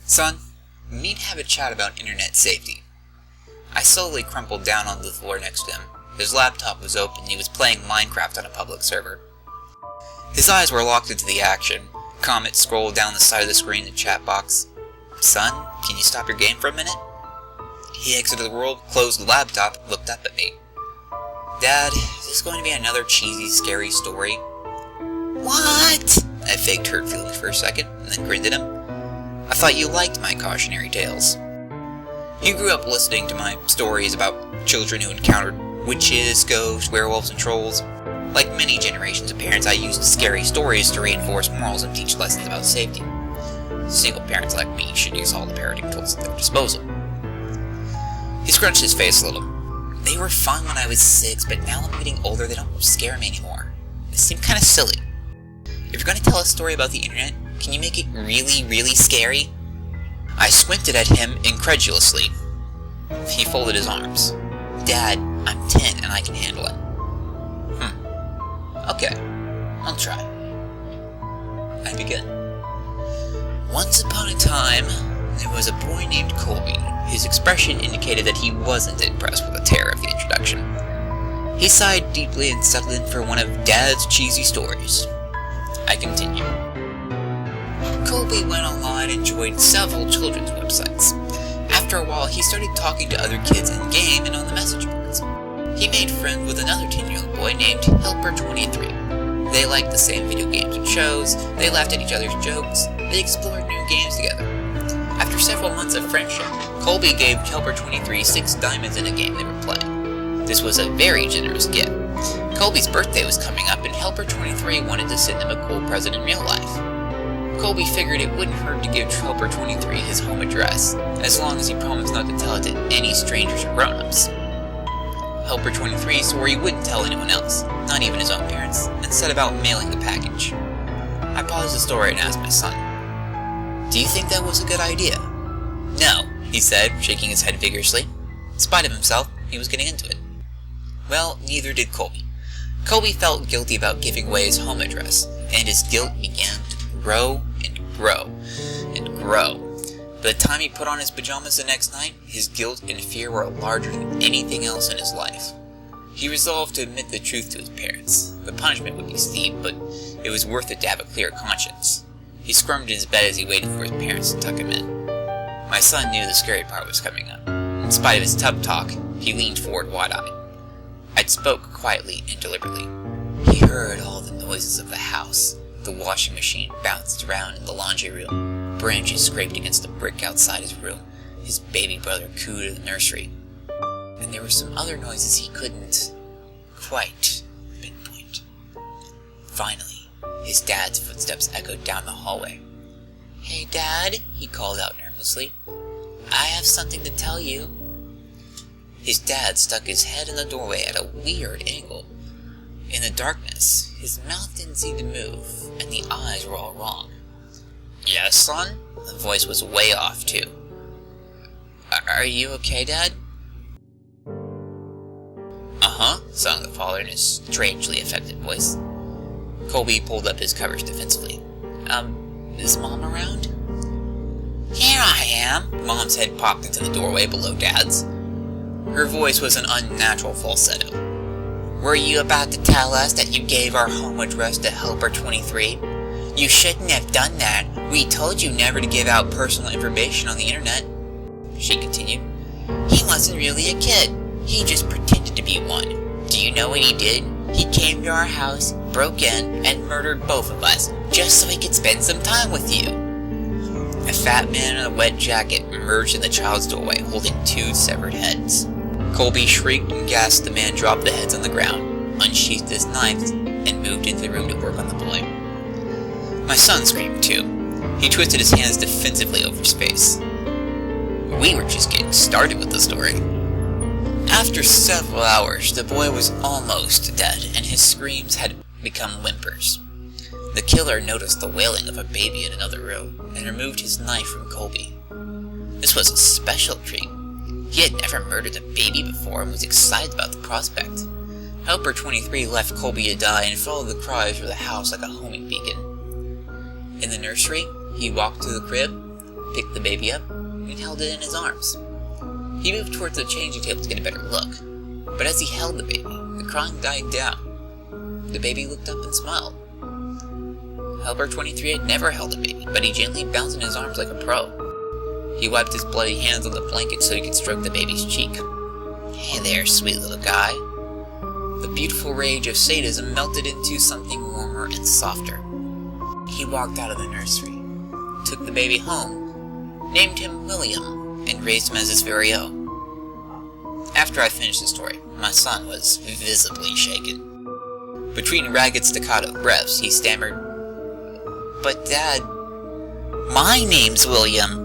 Son, we need to have a chat about internet safety. I slowly crumpled down onto the floor next to him. His laptop was open and he was playing Minecraft on a public server. His eyes were locked into the action. Comments scrolled down the side of the screen in the chat box. Son, can you stop your game for a minute? He exited the world, closed the laptop, and looked up at me. Dad, is this going to be another cheesy, scary story? What? I faked hurt feelings for a second, and then grinned at him. I thought you liked my cautionary tales. You grew up listening to my stories about children who encountered witches, ghosts, werewolves, and trolls. Like many generations of parents, I used scary stories to reinforce morals and teach lessons about safety. Single parents like me should use all the parenting tools at their disposal. He scrunched his face a little. They were fun when I was 6, but now I'm getting older, they don't scare me anymore. They seem kind of silly. If you're going to tell a story about the internet, can you make it really, really scary? I squinted at him incredulously. He folded his arms. Dad, I'm 10 and I can handle it. Okay, I'll try. I begin. Once upon a time, there was a boy named Colby. His expression indicated that he wasn't impressed with the terror of the introduction. He sighed deeply and settled in for one of Dad's cheesy stories. I continue. Colby went online and joined several children's websites. After a while, he started talking to other kids in-game and on the message boards. He made friends with another 10-year-old boy named Helper23. They liked the same video games and shows, they laughed at each other's jokes, they explored new games together. After several months of friendship, Colby gave Helper23 6 diamonds in a game they were playing. This was a very generous gift. Colby's birthday was coming up and Helper23 wanted to send him a cool present in real life. Colby figured it wouldn't hurt to give Helper23 his home address, as long as he promised not to tell it to any strangers or grown-ups. Helper23 swore he wouldn't tell anyone else, not even his own parents, and set about mailing the package. I paused the story and asked my son, "Do you think that was a good idea?" "No," he said, shaking his head vigorously. In spite of himself, he was getting into it. Well, neither did Colby. Colby felt guilty about giving away his home address, and his guilt began to grow and grow and grow. By the time he put on his pajamas the next night, his guilt and fear were larger than anything else in his life. He resolved to admit the truth to his parents. The punishment would be steep, but it was worth it to have a clear conscience. He squirmed in his bed as he waited for his parents to tuck him in. My son knew the scary part was coming up. In spite of his tough talk, he leaned forward wide-eyed. I'd spoke quietly and deliberately. He heard all the noises of the house. The washing machine bounced around in the laundry room. Branches scraped against the brick outside his room. His baby brother cooed in the nursery. And there were some other noises he couldn't quite pinpoint. Finally, his dad's footsteps echoed down the hallway. "Hey, Dad," he called out nervously. "I have something to tell you." His dad stuck his head in the doorway at a weird angle. In the darkness, his mouth didn't seem to move, and the eyes were all wrong. "Yes, son?" The voice was way off, too. Are you okay, Dad?" "Uh-huh," sounded the father in his strangely affected voice. Colby pulled up his covers defensively. Is Mom around?" "Here I am." Mom's head popped into the doorway below Dad's. Her voice was an unnatural falsetto. "Were you about to tell us that you gave our home address to Helper23? You shouldn't have done that. We told you never to give out personal information on the internet," she continued. "He wasn't really a kid. He just pretended to be one. Do you know what he did? He came to our house, broke in, and murdered both of us, just so he could spend some time with you." A fat man in a wet jacket emerged in the child's doorway, holding 2 severed heads. Colby shrieked and gasped. The man dropped the heads on the ground, unsheathed his knife, and moved into the room to work on the boy. My son screamed too. He twisted his hands defensively over his face. We were just getting started with the story. After several hours, the boy was almost dead, and his screams had become whimpers. The killer noticed the wailing of a baby in another room, and removed his knife from Colby. This was a special treat. He had never murdered a baby before and was excited about the prospect. Helper23 left Colby to die and followed the cries through the house like a homing beacon. In the nursery, he walked to the crib, picked the baby up and held it in his arms. He moved towards the changing table to get a better look, but as he held the baby, the crying died down. The baby looked up and smiled. Helper 23 had never held a baby, but he gently bounced in his arms like a pro. He wiped his bloody hands on the blanket so he could stroke the baby's cheek. "Hey there, sweet little guy." The beautiful rage of sadism melted into something warmer and softer. He walked out of the nursery, took the baby home, named him William, and raised him as his very own. After I finished the story, my son was visibly shaken. Between ragged staccato breaths, he stammered, "But Dad, my name's William."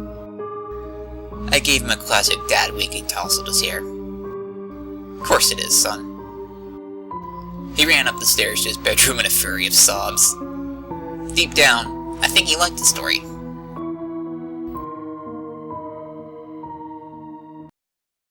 I gave him a classic dad wink and tousled his hair. "Course it is, son." He ran up the stairs to his bedroom in a fury of sobs. Deep down, I think he liked the story.